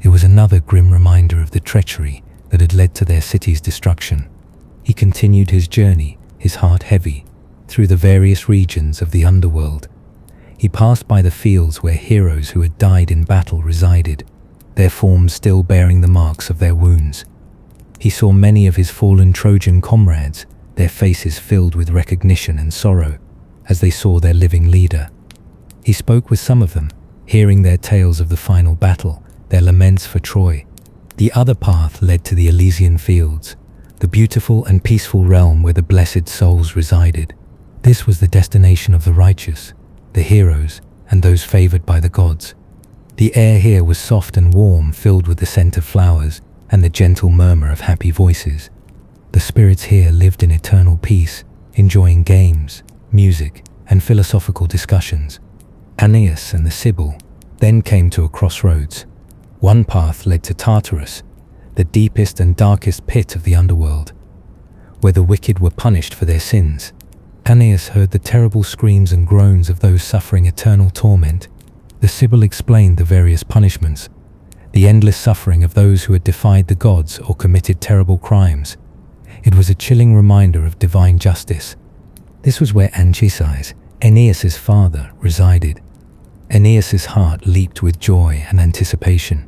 It was another grim reminder of the treachery that had led to their city's destruction. He continued his journey, his heart heavy, through the various regions of the underworld. He passed by the fields where heroes who had died in battle resided, their forms still bearing the marks of their wounds. He saw many of his fallen Trojan comrades, their faces filled with recognition and sorrow as they saw their living leader. He spoke with some of them, hearing their tales of the final battle, their laments for Troy. The other path led to the Elysian fields, the beautiful and peaceful realm where the blessed souls resided. This was the destination of the righteous, the heroes, and those favored by the gods. The air here was soft and warm, filled with the scent of flowers and the gentle murmur of happy voices. The spirits here lived in eternal peace, enjoying games, music, and philosophical discussions. Aeneas and the Sibyl then came to a crossroads. One path led to Tartarus, the deepest and darkest pit of the underworld, where the wicked were punished for their sins. Aeneas heard the terrible screams and groans of those suffering eternal torment. The Sibyl explained the various punishments, the endless suffering of those who had defied the gods or committed terrible crimes. It was a chilling reminder of divine justice. This was where Anchises, Aeneas's father, resided. Aeneas's heart leaped with joy and anticipation.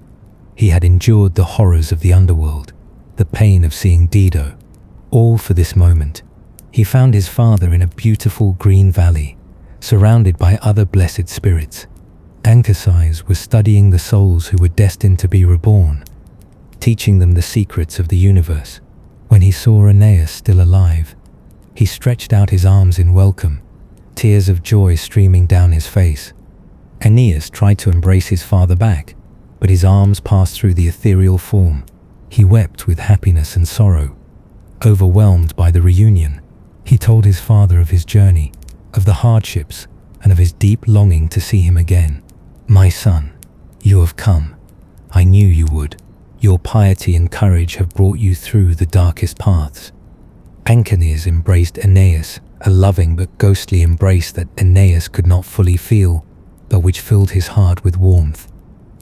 He had endured the horrors of the underworld, the pain of seeing Dido, all for this moment. He found his father in a beautiful green valley, surrounded by other blessed spirits. Anchises was studying the souls who were destined to be reborn, teaching them the secrets of the universe. When he saw Aeneas still alive, he stretched out his arms in welcome, tears of joy streaming down his face. Aeneas tried to embrace his father back, but his arms passed through the ethereal form. He wept with happiness and sorrow. Overwhelmed by the reunion, he told his father of his journey, of the hardships, and of his deep longing to see him again. "My son, you have come. I knew you would. Your piety and courage have brought you through the darkest paths." Aeneas embraced Aeneas, a loving but ghostly embrace that Aeneas could not fully feel, but which filled his heart with warmth.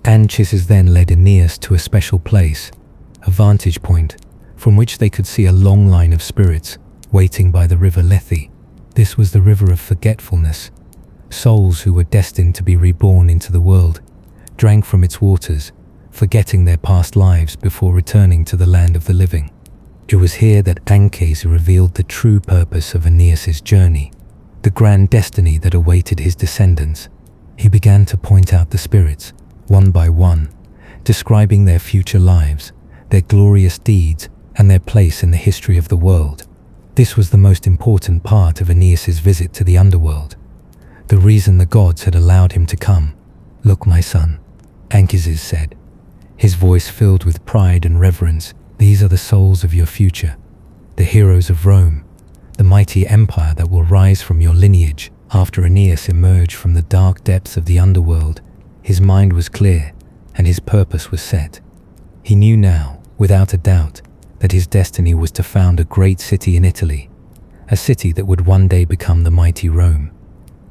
Anchises then led Aeneas to a special place, a vantage point, from which they could see a long line of spirits waiting by the river Lethe. This was the river of forgetfulness. Souls who were destined to be reborn into the world drank from its waters, forgetting their past lives before returning to the land of the living. It was here that Aeneas revealed the true purpose of Aeneas's journey, the grand destiny that awaited his descendants. He began to point out the spirits, one by one, describing their future lives, their glorious deeds, and their place in the history of the world. This was the most important part of Aeneas's visit to the underworld, the reason the gods had allowed him to come. "Look, my son," Aeneas said, his voice filled with pride and reverence. "These are the souls of your future, the heroes of Rome, the mighty empire that will rise from your lineage." After Aeneas emerged from the dark depths of the underworld, his mind was clear and his purpose was set. He knew now, without a doubt, that his destiny was to found a great city in Italy, a city that would one day become the mighty Rome.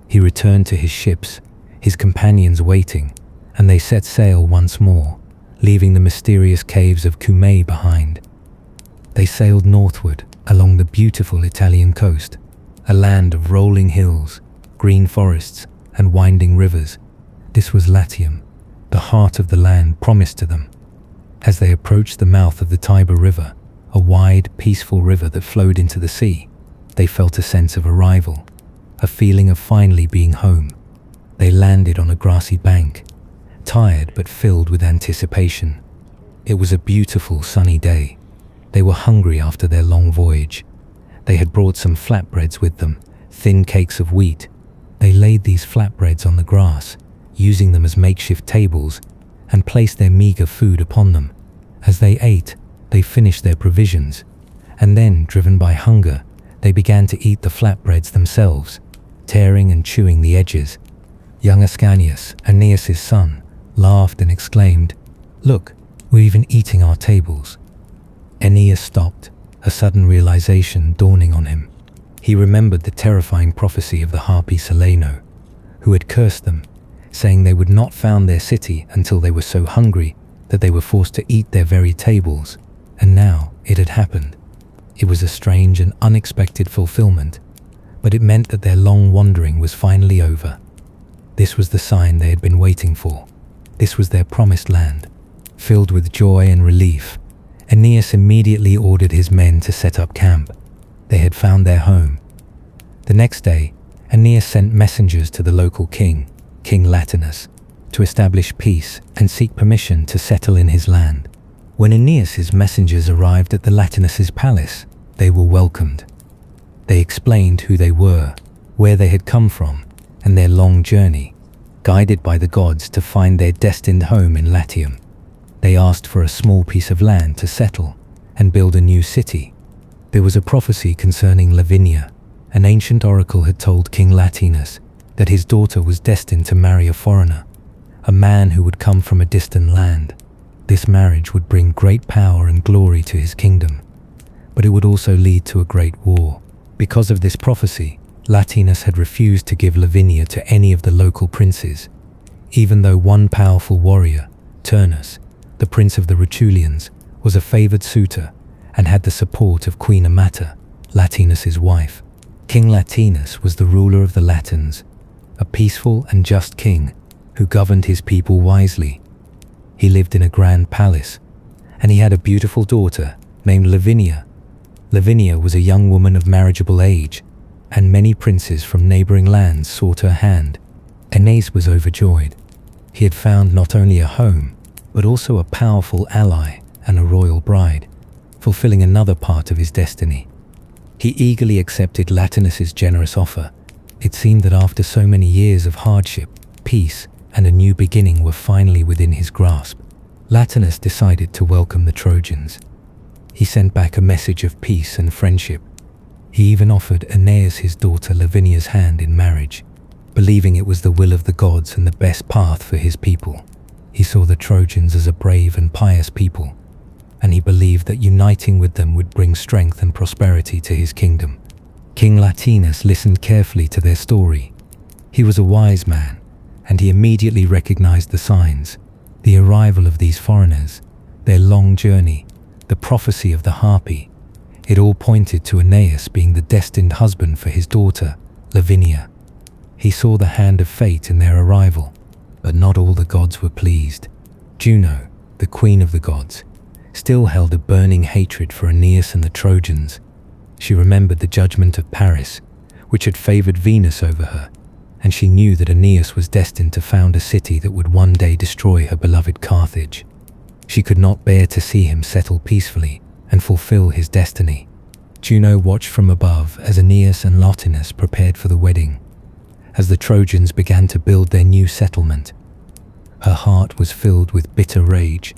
He returned to his ships, his companions waiting, and they set sail once more, leaving the mysterious caves of Cumae behind. They sailed northward along the beautiful Italian coast, a land of rolling hills, green forests, and winding rivers. This was Latium, the heart of the land promised to them. As they approached the mouth of the Tiber River, a wide, peaceful river that flowed into the sea, they felt a sense of arrival, a feeling of finally being home. They landed on a grassy bank, tired but filled with anticipation. It was a beautiful sunny day. They were hungry after their long voyage. They had brought some flatbreads with them, thin cakes of wheat. They laid these flatbreads on the grass, using them as makeshift tables, and placed their meager food upon them. As they ate, they finished their provisions, and then, driven by hunger, they began to eat the flatbreads themselves, tearing and chewing the edges. Young Ascanius, Aeneas' son, laughed and exclaimed, "Look, we're even eating our tables." Aeneas stopped, a sudden realization dawning on him. He remembered the terrifying prophecy of the harpy Celaeno, who had cursed them, saying they would not found their city until they were so hungry that they were forced to eat their very tables. And now it had happened. It was a strange and unexpected fulfillment, but it meant that their long wandering was finally over. This was the sign they had been waiting for. This was their promised land. Filled with joy and relief, Aeneas immediately ordered his men to set up camp. They had found their home. The next day, Aeneas sent messengers to the local king, King Latinus, to establish peace and seek permission to settle in his land. When Aeneas' messengers arrived at the Latinus' palace, they were welcomed. They explained who they were, where they had come from, and their long journey, guided by the gods to find their destined home in Latium. They asked for a small piece of land to settle and build a new city. There was a prophecy concerning Lavinia. An ancient oracle had told King Latinus that his daughter was destined to marry a foreigner, a man who would come from a distant land. This marriage would bring great power and glory to his kingdom, but it would also lead to a great war. Because of this prophecy, Latinus had refused to give Lavinia to any of the local princes, even though one powerful warrior, Turnus, the prince of the Rutulians, was a favored suitor and had the support of Queen Amata, Latinus' wife. King Latinus was the ruler of the Latins, a peaceful and just king who governed his people wisely. He lived in a grand palace, and he had a beautiful daughter named Lavinia. Lavinia was a young woman of marriageable age, and many princes from neighboring lands sought her hand. Aeneas was overjoyed. He had found not only a home, but also a powerful ally and a royal bride. fulfilling another part of his destiny. He eagerly accepted Latinus's generous offer. It seemed that after so many years of hardship, peace, and a new beginning were finally within his grasp. Latinus decided to welcome the Trojans. He sent back a message of peace and friendship. He even offered Aeneas his daughter Lavinia's hand in marriage, believing it was the will of the gods and the best path for his people. He saw the Trojans as a brave and pious people, and he believed that uniting with them would bring strength and prosperity to his kingdom. King Latinus listened carefully to their story. He was a wise man, and he immediately recognized the signs: the arrival of these foreigners, their long journey, the prophecy of the harpy. It all pointed to Aeneas being the destined husband for his daughter, Lavinia. He saw the hand of fate in their arrival, but not all the gods were pleased. Juno, the queen of the gods, still held a burning hatred for Aeneas and the Trojans. She remembered the judgment of Paris, which had favored Venus over her, and she knew that Aeneas was destined to found a city that would one day destroy her beloved Carthage. She could not bear to see him settle peacefully and fulfill his destiny. Juno watched from above as Aeneas and Latinus prepared for the wedding. As the Trojans began to build their new settlement, her heart was filled with bitter rage.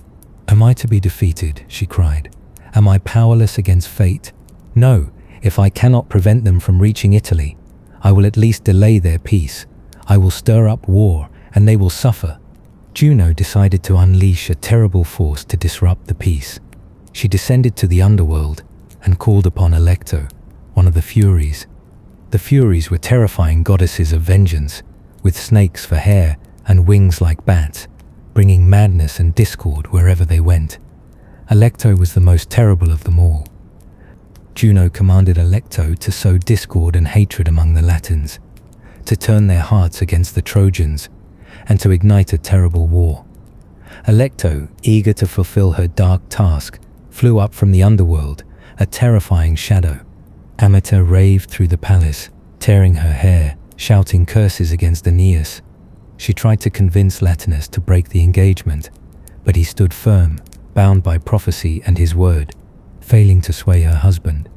"Am I to be defeated?" she cried. "Am I powerless against fate? No, if I cannot prevent them from reaching Italy, I will at least delay their peace. I will stir up war, and they will suffer." Juno decided to unleash a terrible force to disrupt the peace. She descended to the Underworld and called upon Alecto, one of the Furies. The Furies were terrifying goddesses of vengeance, with snakes for hair and wings like bats, bringing madness and discord wherever they went. Alecto was the most terrible of them all. Juno commanded Alecto to sow discord and hatred among the Latins, to turn their hearts against the Trojans, and to ignite a terrible war. Alecto, eager to fulfill her dark task, flew up from the Underworld, a terrifying shadow. Amata raved through the palace, tearing her hair, shouting curses against Aeneas. She tried to convince Latinus to break the engagement, but he stood firm, bound by prophecy and his word. Failing to sway her husband,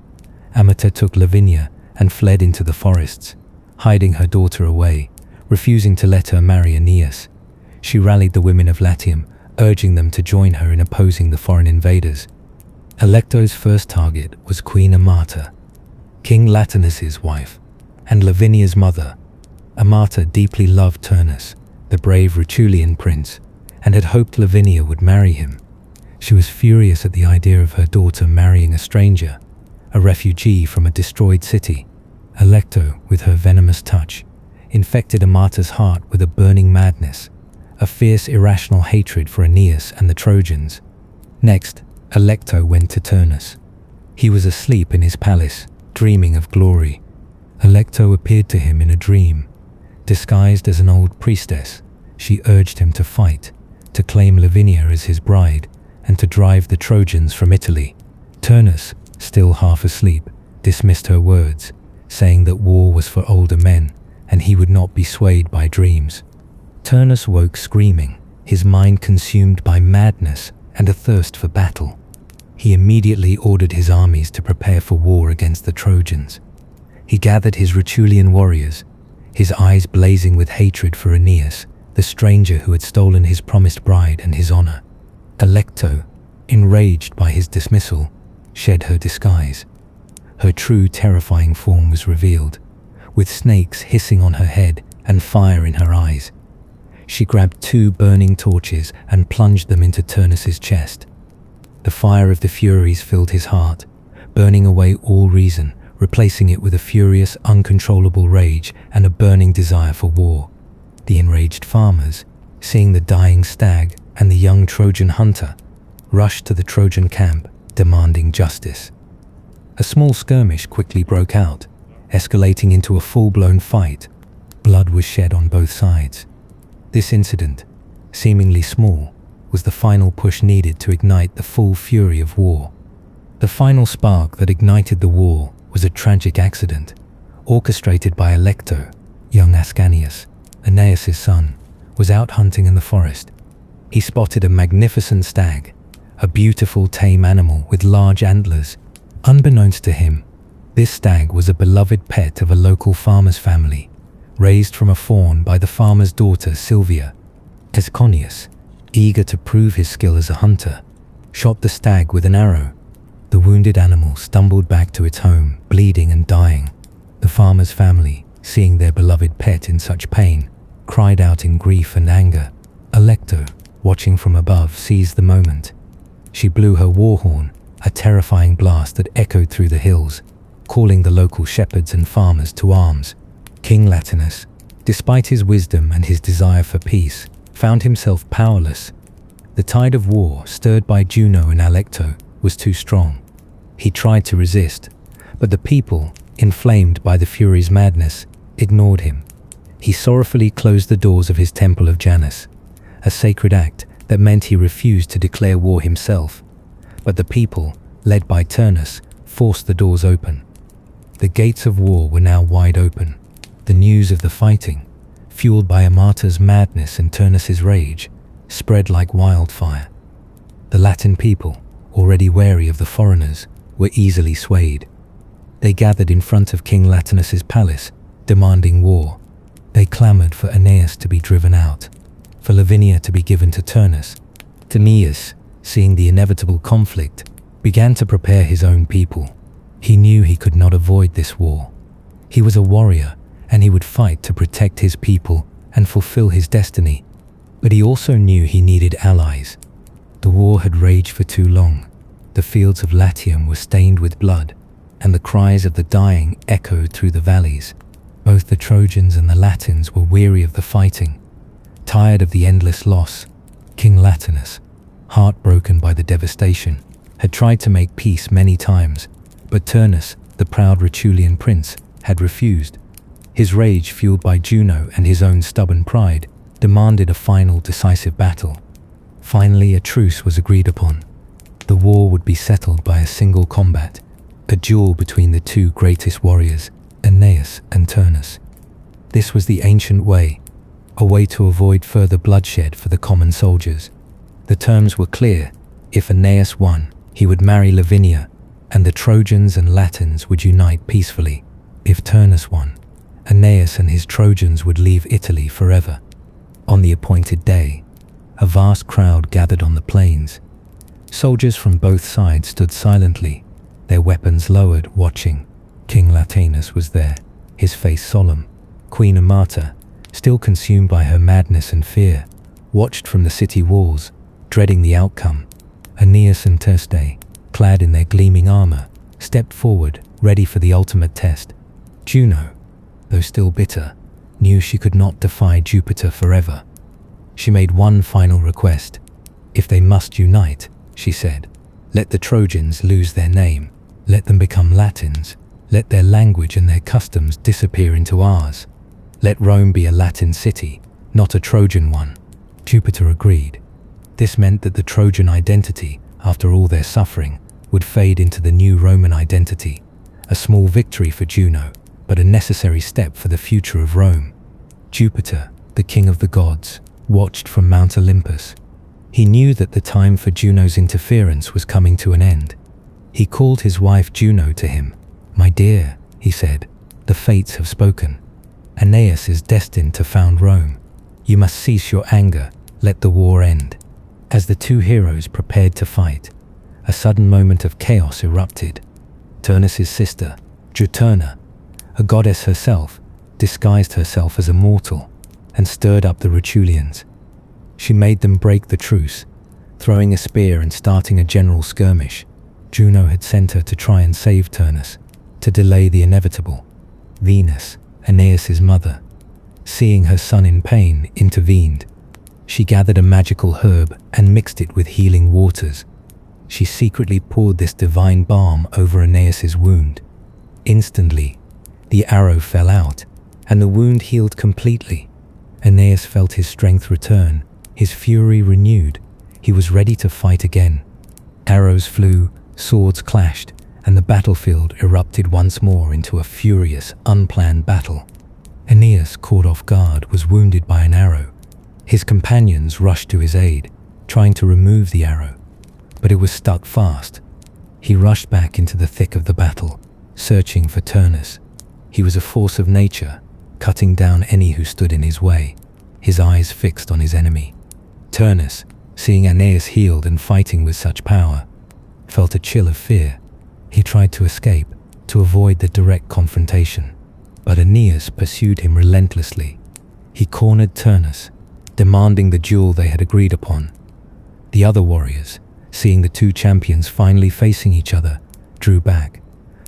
Amata took Lavinia and fled into the forests, hiding her daughter away, refusing to let her marry Aeneas. She rallied the women of Latium, urging them to join her in opposing the foreign invaders. Alecto's first target was Queen Amata, King Latinus's wife, and Lavinia's mother. Amata deeply loved Turnus, the brave Rutulian prince, and had hoped Lavinia would marry him. She was furious at the idea of her daughter marrying a stranger, a refugee from a destroyed city. Alecto, with her venomous touch, infected Amata's heart with a burning madness, a fierce irrational hatred for Aeneas and the Trojans. Next, Alecto went to Turnus. He was asleep in his palace, dreaming of glory. Alecto appeared to him in a dream. Disguised as an old priestess, she urged him to fight, to claim Lavinia as his bride, and to drive the Trojans from Italy. Turnus, still half asleep, dismissed her words, saying that war was for older men, and he would not be swayed by dreams. Turnus woke screaming, his mind consumed by madness and a thirst for battle. He immediately ordered his armies to prepare for war against the Trojans. He gathered his Rutulian warriors, his eyes blazing with hatred for Aeneas, the stranger who had stolen his promised bride and his honor. Alecto, enraged by his dismissal, shed her disguise. Her true terrifying form was revealed, with snakes hissing on her head and fire in her eyes. She grabbed 2 burning torches and plunged them into Turnus's chest. The fire of the Furies filled his heart, burning away all reason, replacing it with a furious, uncontrollable rage and a burning desire for war. The enraged farmers, seeing the dying stag and the young Trojan hunter, rushed to the Trojan camp, demanding justice. A small skirmish quickly broke out, escalating into a full-blown fight. Blood was shed on both sides. This incident, seemingly small, was the final push needed to ignite the full fury of war. The final spark that ignited the war was a tragic accident, orchestrated by Alecto. Young Ascanius, Aeneas' son, was out hunting in the forest. He spotted a magnificent stag, a beautiful tame animal with large antlers. Unbeknownst to him, this stag was a beloved pet of a local farmer's family, raised from a fawn by the farmer's daughter Sylvia. As Aeneas, eager to prove his skill as a hunter, shot the stag with an arrow, the wounded animal stumbled back to its home, bleeding and dying. The farmer's family, seeing their beloved pet in such pain, cried out in grief and anger. Alecto, watching from above, seized the moment. She blew her war horn, a terrifying blast that echoed through the hills, calling the local shepherds and farmers to arms. King Latinus, despite his wisdom and his desire for peace, found himself powerless. The tide of war, stirred by Juno and Alecto, was too strong. He tried to resist, but the people, inflamed by the Furies' madness, ignored him. He sorrowfully closed the doors of his temple of Janus, a sacred act that meant he refused to declare war himself. But the people, led by Turnus, forced the doors open. The gates of war were now wide open. The news of the fighting, fueled by Amata's madness and Turnus's rage, spread like wildfire. The Latin people, already wary of the foreigners, were easily swayed. They gathered in front of King Latinus's palace, demanding war. They clamored for Aeneas to be driven out, for Lavinia to be given to Turnus. Aeneas, seeing the inevitable conflict, began to prepare his own people. He knew he could not avoid this war. He was a warrior, and he would fight to protect his people and fulfill his destiny. But he also knew he needed allies. The war had raged for too long. The fields of Latium were stained with blood, and the cries of the dying echoed through the valleys. Both the Trojans and the Latins were weary of the fighting, tired of the endless loss. King Latinus, heartbroken by the devastation, had tried to make peace many times, but Turnus, the proud Rutulian prince, had refused. His rage, fueled by Juno and his own stubborn pride, demanded a final decisive battle. Finally, a truce was agreed upon. The war would be settled by a single combat, a duel between the two greatest warriors, Aeneas and Turnus. This was the ancient way, a way to avoid further bloodshed for the common soldiers. The terms were clear. If Aeneas won, he would marry Lavinia, and the Trojans and Latins would unite peacefully. If Turnus won, Aeneas and his Trojans would leave Italy forever. On the appointed day, a vast crowd gathered on the plains. Soldiers from both sides stood silently, their weapons lowered, watching. King Latinus was there, his face solemn. Queen Amata, still consumed by her madness and fear, watched from the city walls, dreading the outcome. Aeneas and Tyrce, clad in their gleaming armor, stepped forward, ready for the ultimate test. Juno, though still bitter, knew she could not defy Jupiter forever. She made one final request. If they must unite, she said, let the Trojans lose their name. Let them become Latins. Let their language and their customs disappear into ours. Let Rome be a Latin city, not a Trojan one. Jupiter agreed. This meant that the Trojan identity, after all their suffering, would fade into the new Roman identity. A small victory for Juno, but a necessary step for the future of Rome. Jupiter, the king of the gods, watched from Mount Olympus. He knew that the time for Juno's interference was coming to an end. He called his wife Juno to him. My dear, he said, the fates have spoken. Aeneas is destined to found Rome. You must cease your anger, let the war end. As the two heroes prepared to fight, a sudden moment of chaos erupted. Turnus's sister, Juturna, a goddess herself, disguised herself as a mortal and stirred up the Rutulians. She made them break the truce, throwing a spear and starting a general skirmish. Juno had sent her to try and save Turnus, to delay the inevitable. Venus, Aeneas's mother, seeing her son in pain, intervened. She gathered a magical herb and mixed it with healing waters. She secretly poured this divine balm over Aeneas's wound. Instantly, the arrow fell out, and the wound healed completely. Aeneas felt his strength return, his fury renewed. He was ready to fight again. Arrows flew, swords clashed, and the battlefield erupted once more into a furious, unplanned battle. Aeneas, caught off guard, was wounded by an arrow. His companions rushed to his aid, trying to remove the arrow. but it was stuck fast. He rushed back into the thick of the battle, searching for Turnus. He was a force of nature, cutting down any who stood in his way, his eyes fixed on his enemy. Turnus, seeing Aeneas healed and fighting with such power, felt a chill of fear. He tried to escape, to avoid the direct confrontation, but Aeneas pursued him relentlessly. He cornered Turnus, demanding the duel they had agreed upon. The other warriors, seeing the two champions finally facing each other, drew back,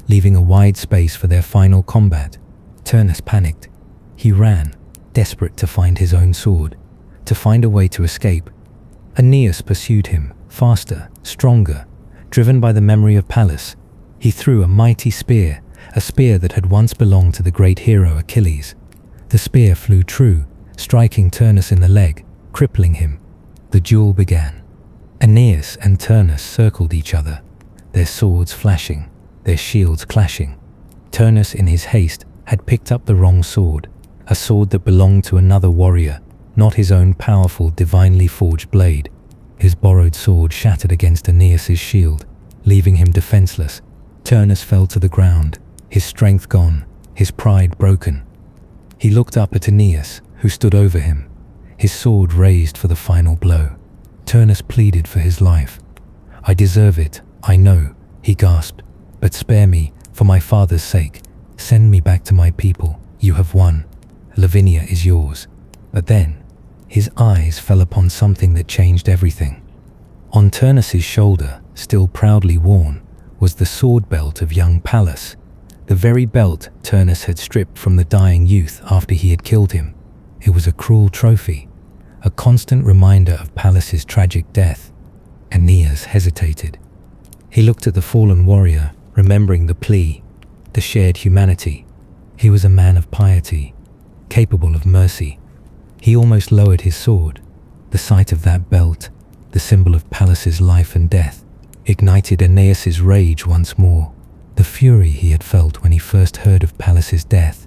leaving a wide space for their final combat. Turnus panicked. He ran, desperate to find his own sword, to find a way to escape. Aeneas pursued him, faster, stronger, driven by the memory of Pallas. He threw a mighty spear, a spear that had once belonged to the great hero Achilles. The spear flew true, striking Turnus in the leg, crippling him. The duel began. Aeneas and Turnus circled each other, their swords flashing, their shields clashing. Turnus, in his haste, had picked up the wrong sword, a sword that belonged to another warrior, not his own powerful, divinely forged blade. His borrowed sword shattered against Aeneas's shield, leaving him defenseless. Turnus fell to the ground, his strength gone, his pride broken. He looked up at Aeneas, who stood over him, his sword raised for the final blow. Turnus pleaded for his life. "I deserve it, I know," he gasped, "but spare me, for my father's sake. Send me back to my people. You have won. Lavinia is yours." But then, his eyes fell upon something that changed everything. On Turnus's shoulder, still proudly worn, was the sword belt of young Pallas, the very belt Turnus had stripped from the dying youth after he had killed him. It was a cruel trophy, a constant reminder of Pallas's tragic death. Aeneas hesitated. He looked at the fallen warrior, remembering the plea, the shared humanity. He was a man of piety, capable of mercy. He almost lowered his sword. The sight of that belt, the symbol of Pallas's life and death, ignited Aeneas's rage once more. The fury he had felt when he first heard of Pallas's death,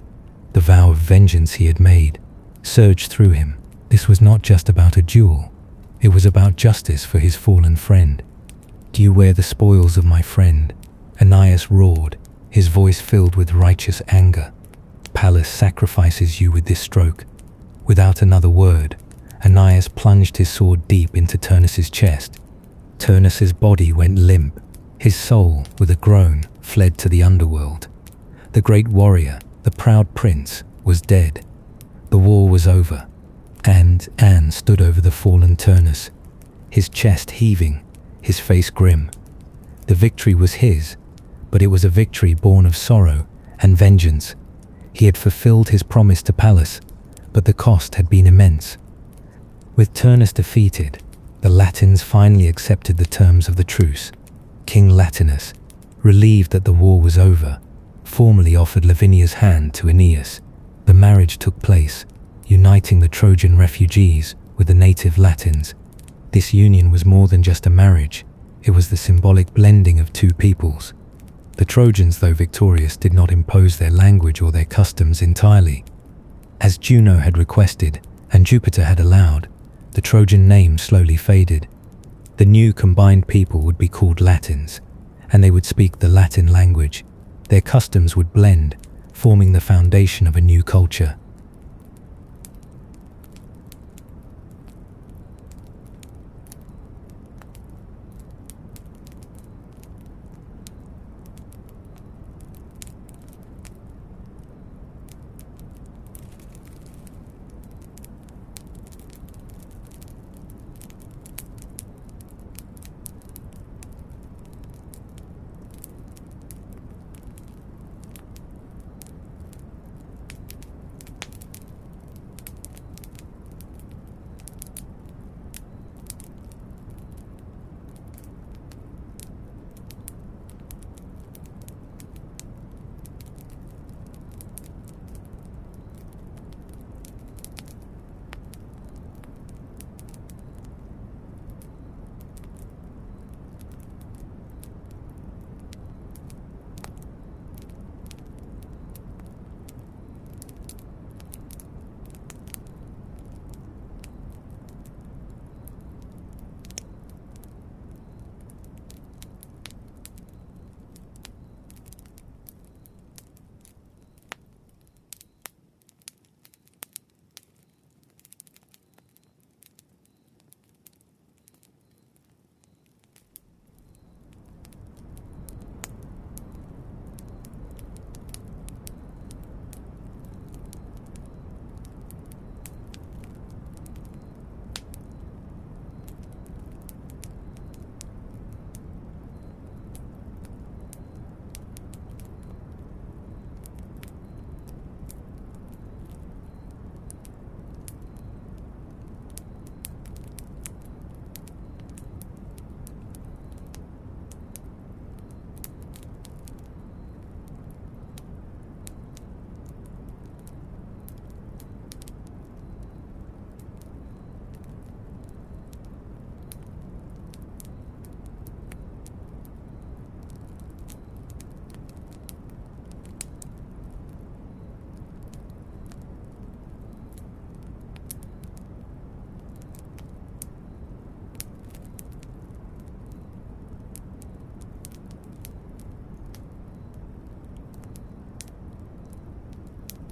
the vow of vengeance he had made, surged through him. This was not just about a duel. It was about justice for his fallen friend. "Do you wear the spoils of my friend?" Aeneas roared, his voice filled with righteous anger. "Pallas sacrifices you with this stroke." Without another word, Aeneas plunged his sword deep into Turnus's chest. Turnus's body went limp. His soul, with a groan, fled to the Underworld. The great warrior, the proud prince, was dead. The war was over, and Anne stood over the fallen Turnus, his chest heaving, his face grim. The victory was his, but it was a victory born of sorrow and vengeance. He had fulfilled his promise to Pallas, but the cost had been immense. With Turnus defeated, the Latins finally accepted the terms of the truce. King Latinus, relieved that the war was over, formally offered Lavinia's hand to Aeneas. The marriage took place, uniting the Trojan refugees with the native Latins. This union was more than just a marriage, it was the symbolic blending of two peoples. The Trojans, though victorious, did not impose their language or their customs entirely. As Juno had requested, and Jupiter had allowed, the Trojan name slowly faded. The new combined people would be called Latins, and they would speak the Latin language. Their customs would blend, forming the foundation of a new culture.